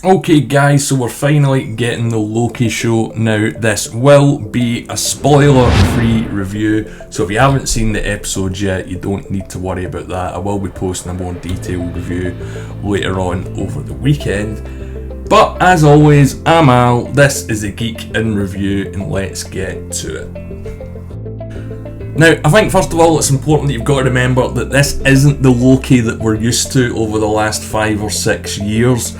Okay guys, so we're finally getting the Loki show now. This will be a spoiler-free review, so if you haven't seen the episodes yet, you don't need to worry about that. I will be posting a more detailed review later on over the weekend. But as always, I'm Al, this is the Geek in Review, and let's get to it. Now, I think first of all it's important that you've got to remember that this isn't the Loki that we're used to over the last 5 or 6 years.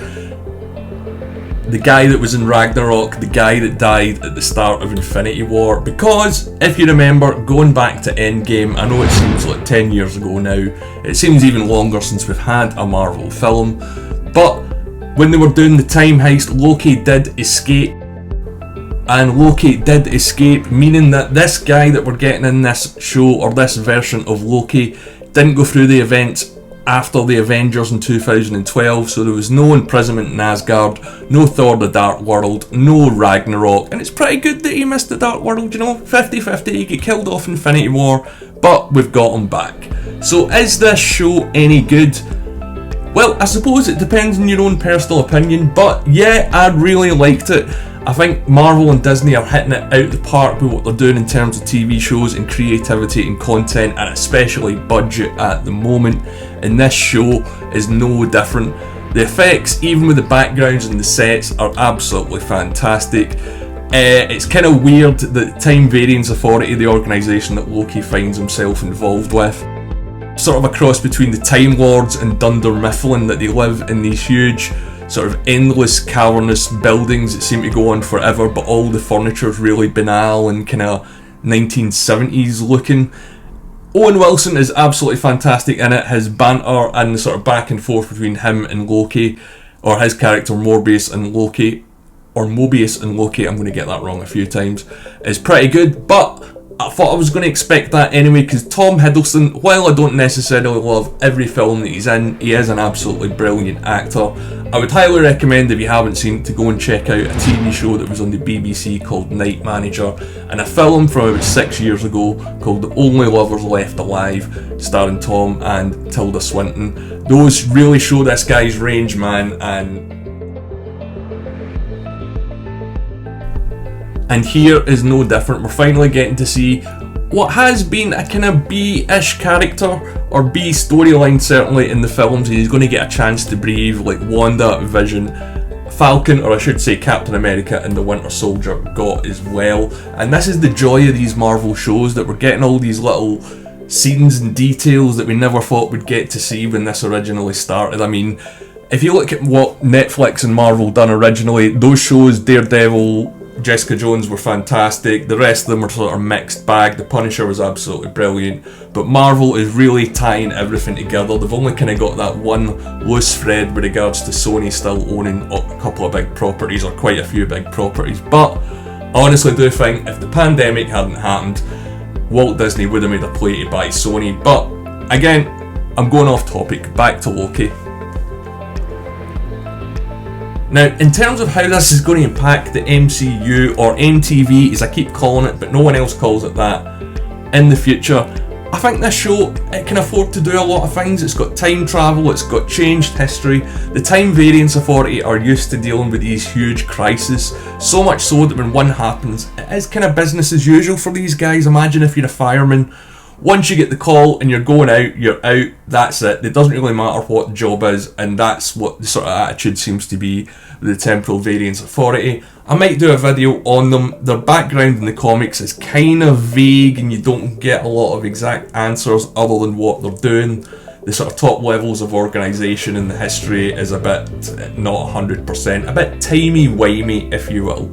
The guy that was in Ragnarok, the guy that died at the start of Infinity War, because if you remember, going back to Endgame, I know it seems like 10 years ago now, it seems even longer since we've had a Marvel film, but when they were doing the time heist, Loki did escape, meaning that this guy that we're getting in this show, or this version of Loki, didn't go through the events after the Avengers in 2012, so there was no imprisonment in Asgard, no Thor the Dark World, no Ragnarok, and it's pretty good that he missed the Dark World, 50-50, he get killed off in Infinity War, but we've got him back. So is this show any good? Well, I suppose it depends on your own personal opinion, but yeah, I really liked it. I think Marvel and Disney are hitting it out the park with what they're doing in terms of TV shows and creativity and content, and especially budget at the moment, and this show is no different. The effects, even with the backgrounds and the sets, are absolutely fantastic. It's kind of weird that Time Variance Authority, the organisation that Loki finds himself involved with, sort of a cross between the Time Lords and Dunder Mifflin, that they live in these huge sort of endless cavernous buildings that seem to go on forever, but all the furniture is really banal and kind of 1970s looking. Owen Wilson is absolutely fantastic in it. His banter and the sort of back and forth between him and Loki, or his character Morbius and Loki, or Mobius and Loki, I'm going to get that wrong a few times, is pretty good, but I thought I was going to expect that anyway, because Tom Hiddleston, while I don't necessarily love every film that he's in, he is an absolutely brilliant actor. I would highly recommend, if you haven't seen it, to go and check out a TV show that was on the BBC called Night Manager, and a film from about 6 years ago called The Only Lovers Left Alive, starring Tom and Tilda Swinton. Those really show this guy's range, man, and here is no different. We're finally getting to see what has been a kind of B-ish character, or B storyline certainly, in the films, and he's going to get a chance to breathe like Wanda, Vision, Falcon, or I should say Captain America and the Winter Soldier got as well. And this is the joy of these Marvel shows, that we're getting all these little scenes and details that we never thought we'd get to see when this originally started. I mean, if you look at what Netflix and Marvel done originally, those shows, Daredevil, Jessica Jones, were fantastic. The rest of them were sort of mixed bag. The Punisher was absolutely brilliant, but Marvel is really tying everything together. They've only kind of got that one loose thread with regards to Sony still owning a couple of big properties, or quite a few big properties, but I honestly do think if the pandemic hadn't happened, Walt Disney would have made a play to buy Sony. But again, I'm going off topic, back to Loki. Now, in terms of how this is going to impact the MCU, or MTV as I keep calling it, but no one else calls it that, in the future, I think this show, it can afford to do a lot of things. It's got time travel, it's got changed history. The Time Variance Authority are used to dealing with these huge crises, so much so that when one happens, it is kind of business as usual for these guys. Imagine if you're a fireman. Once you get the call and you're going out, you're out, that's it. It doesn't really matter what the job is, and that's what the sort of attitude seems to be with the Temporal Variance Authority. I might do a video on them. Their background in the comics is kind of vague, and you don't get a lot of exact answers other than what they're doing. The sort of top levels of organisation in the history is a bit, not 100%, a bit timey-wimey, if you will.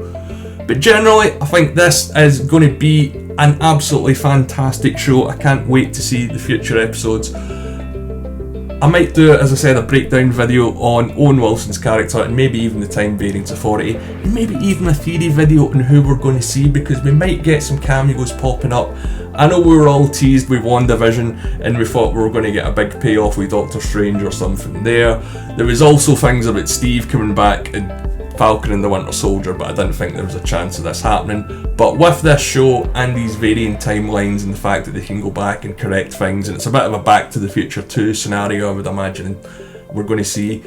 But generally, I think this is going to be an absolutely fantastic show. I can't wait to see the future episodes. I might do, as I said, a breakdown video on Owen Wilson's character, and maybe even the Time Variance Authority, and maybe even a theory video on who we're going to see, because we might get some cameos popping up. I know we were all teased with WandaVision, and we thought we were going to get a big payoff with Doctor Strange or something there. There was also things about Steve coming back and Falcon and the Winter Soldier, but I didn't think there was a chance of this happening. But with this show and these varying timelines and the fact that they can go back and correct things, and it's a bit of a Back to the Future 2 scenario, I would imagine we're going to see,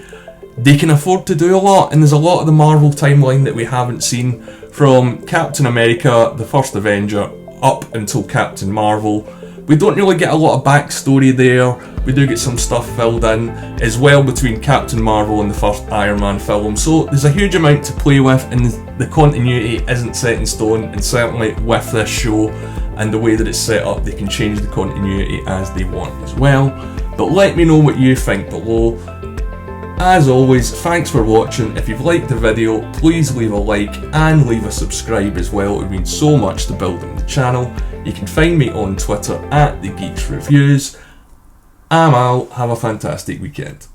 they can afford to do a lot, and there's a lot of the Marvel timeline that we haven't seen, from Captain America, the first Avenger, up until Captain Marvel. We don't really get a lot of backstory there. We do get some stuff filled in as well between Captain Marvel and the first Iron Man film. So there's a huge amount to play with, and the continuity isn't set in stone, and certainly with this show and the way that it's set up, they can change the continuity as they want as well. But let me know what you think below. As always, thanks for watching. If you've liked the video, please leave a like and leave a subscribe as well. It would mean so much to building the channel. You can find me on Twitter @TheGeeksReviews. I'm out. Have a fantastic weekend.